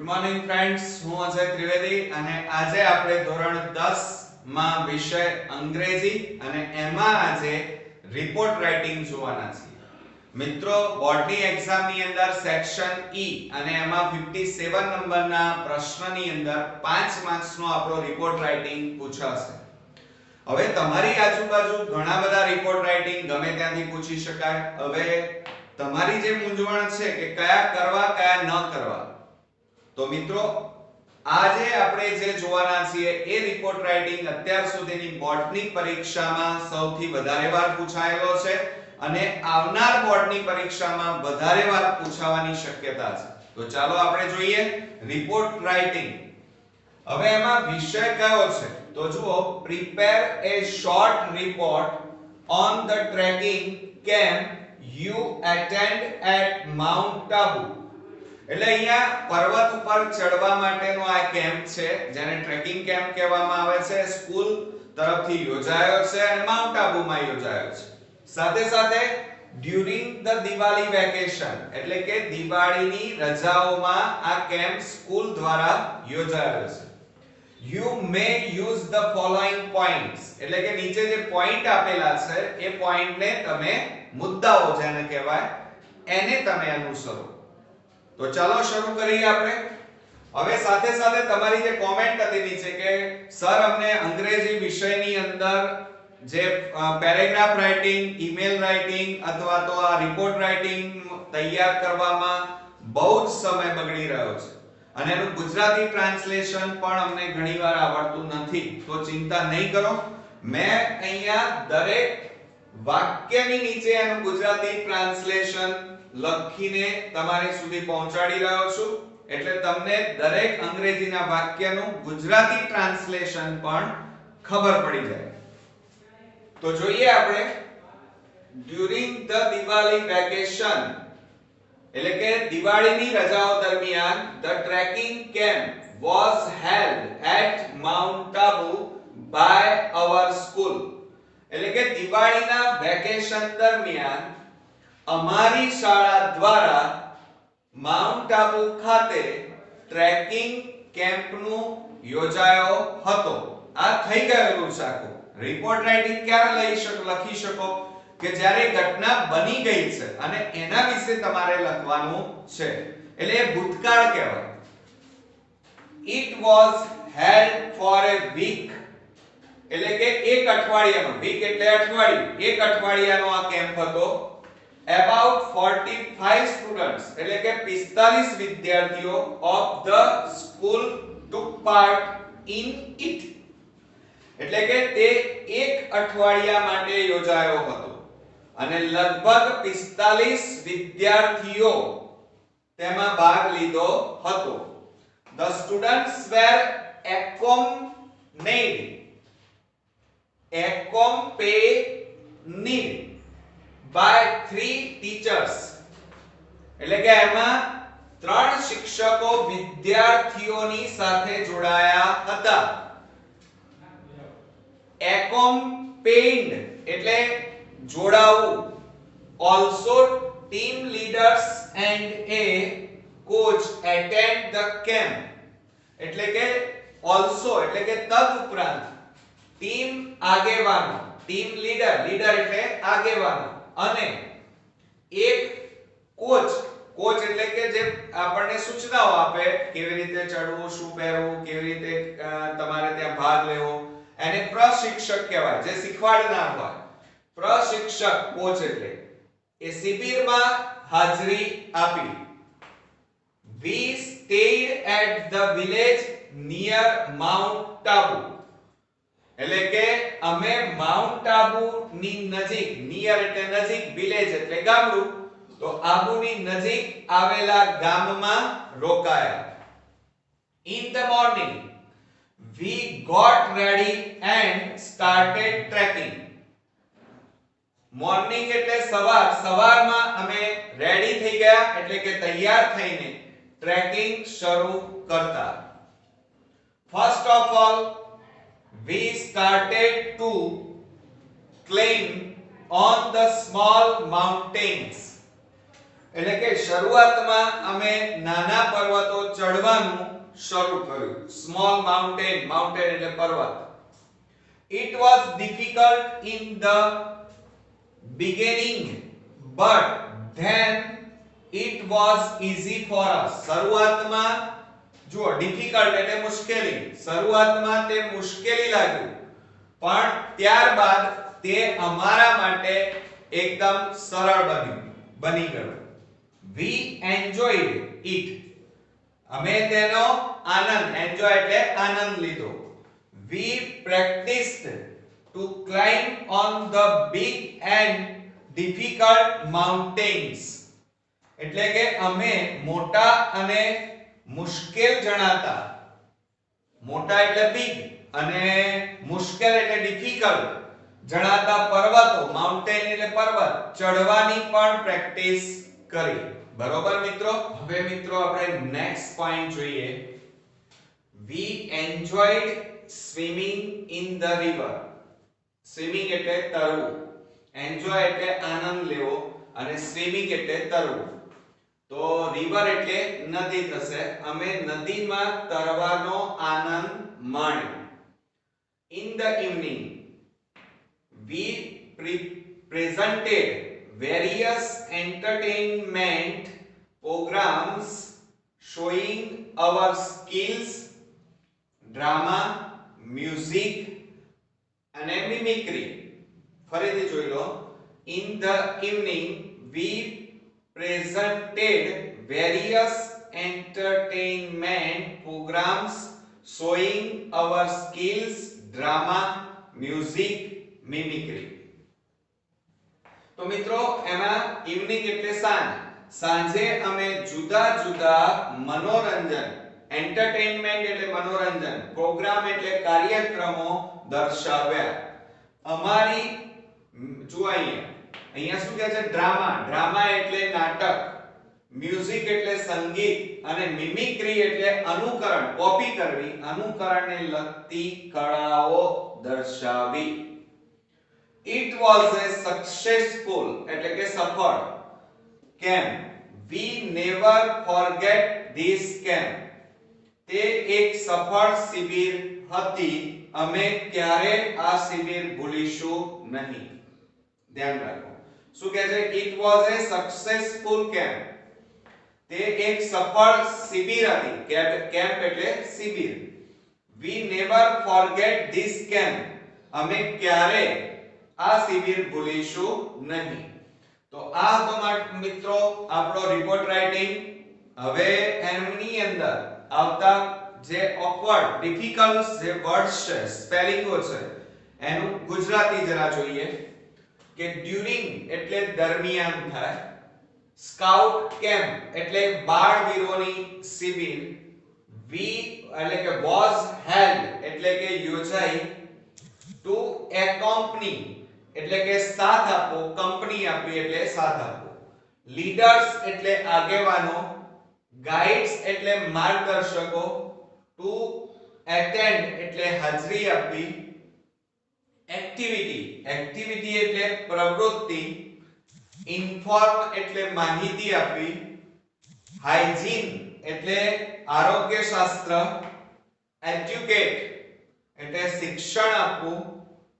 Morning friends, હું અજય ત્રિવેદી અને આજે આપણે ધોરણ 10 માં વિષય અંગ્રેજી અને એમાં આજે રિપોર્ટ રાઇટિંગ જોવાના છીએ. મિત્રો, બોર્ડની એક્ઝામની અંદર સેક્શન ઈ અને એમાં 57 નંબરના પ્રશ્નની અંદર 5 માર્ક્સનો આપણો રિપોર્ટ રાઇટિંગ પૂછાશે. હવે તમારી આજુબાજુ ઘણા બધા રિપોર્ટ રાઇટિંગ ગમે ત્યાંથી પૂછી શકાય. હવે તમારી જે મૂંઝવણ છે કે કયા કરવા કયા ન કરવા, તો મિત્રો આજે આપણે જે જોવાના છીએ એ રિપોર્ટ રાઇટિંગ અત્યાર સુધીની બોર્ડની પરીક્ષામાં સૌથી વધારે વાર પૂછાયેલો છે અને આવનાર બોર્ડની પરીક્ષામાં વધારે વાર પૂછાવાની શક્યતા છે. તો ચાલો આપણે જોઈએ રિપોર્ટ રાઇટિંગ. હવે એમાં વિષય કયો છે? તો જુઓ, prepare a short report on the trekking camp you attend at mount Abu. એટલે અહીંયા પર્વત ઉપર ચડવા માટેનો આ કેમ્પ છે જેને ટ્રેકિંગ કેમ્પ કહેવામાં આવે છે. સ્કૂલ તરફથી યોજાયો છે અને માઉન્ટ આબુમાં યોજાયો છે. સાથે સાથે ડ્યુરિંગ ધ દિવાળી વેકેશન, એટલે કે દિવાળીની રજાઓમાં આ કેમ્પ સ્કૂલ દ્વારા યોજાયો છે. You may use the following points, એટલે કે નીચે જે પોઈન્ટ આપેલા છે એ પોઈન્ટને તમે મુદ્દાઓ જેને કહેવાય એને તમે અનુસરો. તો ચાલો શરૂ કરીએ આપણે. હવે સાથે સાથે તમારી જે કોમેન્ટ હતી નીચે કે સર અમને અંગ્રેજી વિષયની અંદર જે પેરેગ્રાફ રાઇટિંગ, ઈમેલ રાઇટિંગ અથવા તો આ રિપોર્ટ રાઇટિંગ તૈયાર કરવામાં બહુ જ સમય બગડી રહ્યો છે અને એનું ગુજરાતી ટ્રાન્સલેશન પણ અમને ઘણીવાર આવડતું નથી. તો ચિંતા નહીં કરો, મેં અહીંયા દરેક વાક્યની નીચે એનું ગુજરાતી ટ્રાન્સલેશન લખીને તમારી સુધી પહોંચાડી રહ્યો છું, એટલે તમને દરેક અંગ્રેજીના વાક્યનું ગુજરાતી ટ્રાન્સલેશન પણ ખબર પડી જાય. તો જોઈએ આપણે ડ્યુરિંગ ધ દિવાળી વેકેશન, એટલે કે દિવાળીની રજાઓ દરમિયાન the trekking camp was held at mount Abu by our school. એટલે કે દિવાળીના વેકેશન દરમિયાન અમારી શાળા દ્વારા માઉન્ટ આબુ ખાતે ટ્રેકિંગ કેમ્પનું યોજાયો હતો. આ થઈ ગયેલું છે આખું. રિપોર્ટ રાઇટિંગ ક્યારે લખી શકો કે જ્યારે ઘટના બની ગઈ છે અને એના વિશે તમારે લખવાનું છે, એટલે એ ભૂતકાળ કહેવાય. It was held for a week, એટલે કે એક અઠવાડિયાનો, વીક એટલે અઠવાડિયું, એક અઠવાડિયાનો આ કેમ્પ હતો. About 45 students, એટલે કે 45 વિદ્યાર્થીઓ of the school took part in it. એટલે કે તે એક અઠવાડિયા માટે યોજાયો હતો અને લગભગ 45 વિદ્યાર્થીઓ તેમાં ભાગ લીધો હતો. The students were accompanied by 3 teachers, એટલે કે એમાં 3 શિક્ષકો વિદ્યાર્થીઓની સાથે જોડાયા હતા. Accompanied એટલે જોડાવું. Also team leaders and a coach attend the camp, એટલે કે also એટલે કે તદુપરાંત ટીમ આગેવાનો, ટીમ લીડર, લીડર એટલે આગેવાનો, અને એક કોચ, કોચ એટલે કે જે આપણને સૂચનાઓ આપે કેવી રીતે ચડવું, શું પહેરવું, કેવી રીતે તમારે ત્યાં ભાગ લેવો, એને પ્રશિક્ષક કહેવાય, જે શીખવાડનાર હોય. પ્રશિક્ષક કોચ એટલે એ શિબિરમાં હાજરી આપી. We stayed at the village near Mount Abu, એટલે કે અમે માઉન્ટ આબુ ની નજીક, નિયર એટલે નજીક, વિલેજ એટલે ગામડું, તો આબુની નજીક આવેલા ગામમાં રોકાયા. In the morning we got ready and started trekking. Morning એટલે સવાર, સવારમાં અમે રેડી થઈ ગયા એટલે કે તૈયાર થઈને ટ્રેકિંગ શરૂ કરતા. First of all we started to climb on the small mountains, એટલે કે શરૂઆતમાં અમે નાના પર્વતો ચડવાનું શરૂ કર્યું. સ્મોલ માઉન્ટેન, માઉન્ટેન એટલે પર્વત. It was difficult in the beginning, but then it was easy for us. શરૂઆતમાં જુઓ, ડિફિકલ્ટ એટલે મુશ્કેલી. શરૂઆતમાં તે મુશ્કેલી લાગ્યું, પણ ત્યારબાદ તે અમારા માટે એકદમ સરળ બની ગયું. We enjoyed it. અમે તેનો આનંદ, એન્જોય એટલે આનંદ લીધો. We practiced to climb on the big and difficult mountains. એટલે કે અમે મોટા અને મુશ્કેલ જણાતા, મોટા એટલે big અને મુશ્કેલ એટલે difficult જણાતા પર્વતો, માઉન્ટેન એટલે પર્વત, ચડવાની પણ પ્રેક્ટિસ કરી. બરોબર મિત્રો? હવે મિત્રો આપણે નેક્સ્ટ પોઈન્ટ જોઈએ. We enjoyed swimming in the river. Swimming એટલે તરવું, એન્જોય એટલે આનંદ લેવો અને સ્વિમિંગ એટલે તરવું. તો રિવર એટલે નદી થશે. અમે નદીમાં તરવાનો આનંદ માણ્યો. In the evening we presented various entertainment programs showing our skills, drama, music and mimicry. ફરીથી જોઈ લો. In the evening we presented various entertainment programs showing our skills, drama, music, mimicry. તો મિત્રો એમાં ઇવનિંગ એટલે સાંજ. સાંજે અમે જુદા જુદા મનોરંજન, એન્ટરટેનમેન્ટ એટલે મનોરંજન, પ્રોગ્રામ એટલે કાર્યક્રમો દર્શાવ્યા. અમારી જો અહીંયા શું કહે છે? ડ્રામા. ડ્રામા એટલે નાટક, મ્યુઝિક એટલે સંગીત અને મિમિક્રી એટલે અનુકરણ, કોપી કરવી, અનુકરણને લગતી કળાઓ દર્શાવી. It was a successful એટલે કે સફળ camp. We never forget this camp. તે એક સફળ શિબિર હતી. અમે ક્યારે આ શિબિર ભૂલીશું નહીં. ધ્યાન રાખો. શું કહે છે? It was a successful camp. તે એક સફળ શિબિર હતી. camp એટલે શિબિર. We never forget this camp. અમે ક્યારે આ શિબિર ભૂલીશું નહીં. તો આ હતો મિત્રો આપણો રિપોર્ટ રાઇટિંગ. હવે એમની અંદર આવતા જે ઓકવર્ડ, ડિફિકલ્ટ જે વર્ડ્સ છે, સ્પેલિંગો છે, એનું ગુજરાતી જરા જોઈએ. કે ડ્યુરિંગ એટલે દરમિયાન થાય. સ્કાઉટ કેમ્પ એટલે બાળવીરોની શિબિર. વી એટલે કે વોઝ હેલ્ડ એટલે કે યોજાઈ. ટુ એકોમ્પની એટલે કે સાથ આપવો, કંપની આપવી એટલે સાથ આપવો. લીડર્સ એટલે આગેવાનો. ગાઈડ્સ એટલે માર્ગદર્શકો. ટુ એટેન્ડ એટલે હાજરી આપવી. એક્ટિવિટી, એક્ટિવિટી એટલે પ્રવૃત્તિ. ઇન્ફોર્મ એટલે માહિતી આપવી. હાઇજીન એટલે આરોગ્યશાસ્ત્ર. એજ્યુકેટ એટલે શિક્ષણ આપવું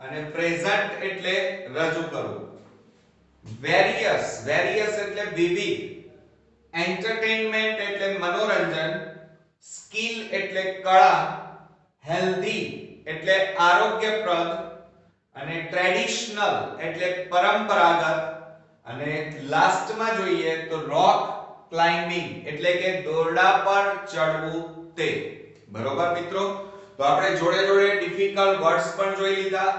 અને પ્રેઝન્ટ એટલે રજૂ કરવું. વેરિયસ, વેરિયસ એટલે વિવિધ. એન્ટરટેનમેન્ટ એટલે મનોરંજન. સ્કિલ એટલે કળા. હેલ્ધી એટલે આરોગ્યપ્રદ અને ટ્રેડિશનલ એટલે પરંપરાગત. અને લાસ્ટમાં જોઈએ તો રોક ક્લાઇમ્બિંગ એટલે કે દોરડા પર ચડવું તે. બરોબર મિત્રો? તો આપણે જોડે જોડે ડિફિકલ્ટ વર્ડ્સ પણ જોઈ લીધા.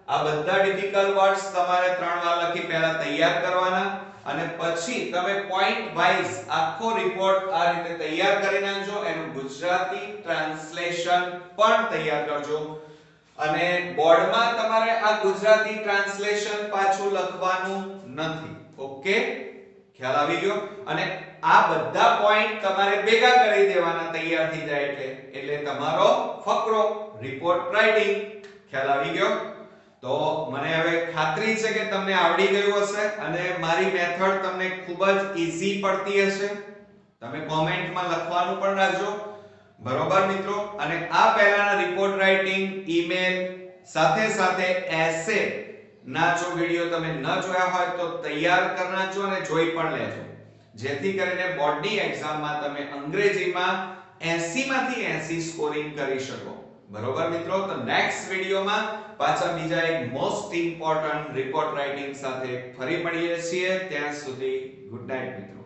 આ બધા ડિફિકલ્ટ વર્ડ્સ તમારે 3 વાર લખી પહેલા તૈયાર કરવાના અને પછી તમે પોઈન્ટ વાઇઝ આખો રિપોર્ટ આ રીતે તૈયાર કરી નાખજો. એનું ગુજરાતી ટ્રાન્સલેશન પણ તૈયાર કરજો અને બોર્ડમાં તમારે આ ગુજરાતી ટ્રાન્સલેશન પાછું લખવાનું નથી. ઓકે? ખ્યાલ આવી ગયો? અને આ બધા પોઈન્ટ તમારે ભેગા કરી દેવાના તૈયાર થઈ જાય એટલે તમારો ફકરો રિપોર્ટ રાઇટિંગ. ખ્યાલ આવી ગયો? તો તો મને હવે ખાતરી છે કે તમને આવડી ગયું હશે અને મારી મેથડ તમને ખૂબ જ ઈઝી પડતી હશે. તમે કોમેન્ટમાં લખવાનું પણ રાખજો. બરોબર મિત્રો. અને આ પહેલાના રિપોર્ટ રાઇટિંગ, ઈમેલ સાથે સાથે એસે ના જો વિડિયો તમે ન જોયા હોય તો તૈયાર કરી નાખજો અને જોઈ પણ લેજો, જેથી કરીને બોર્ડની એક્ઝામમાં તમે અંગ્રેજીમાં 80 માંથી 80 સ્કોરિંગ કરી શકો. બરોબર મિત્રો. તો નેક્સ્ટ વિડિયોમાં પાછા બીજા એક મોસ્ટ ઇમ્પોર્ટન્ટ રિપોર્ટ રાઇટિંગ સાથે ફરી મળીએ છીએ. ત્યાં સુધી ગુડ નાઇટ મિત્રો.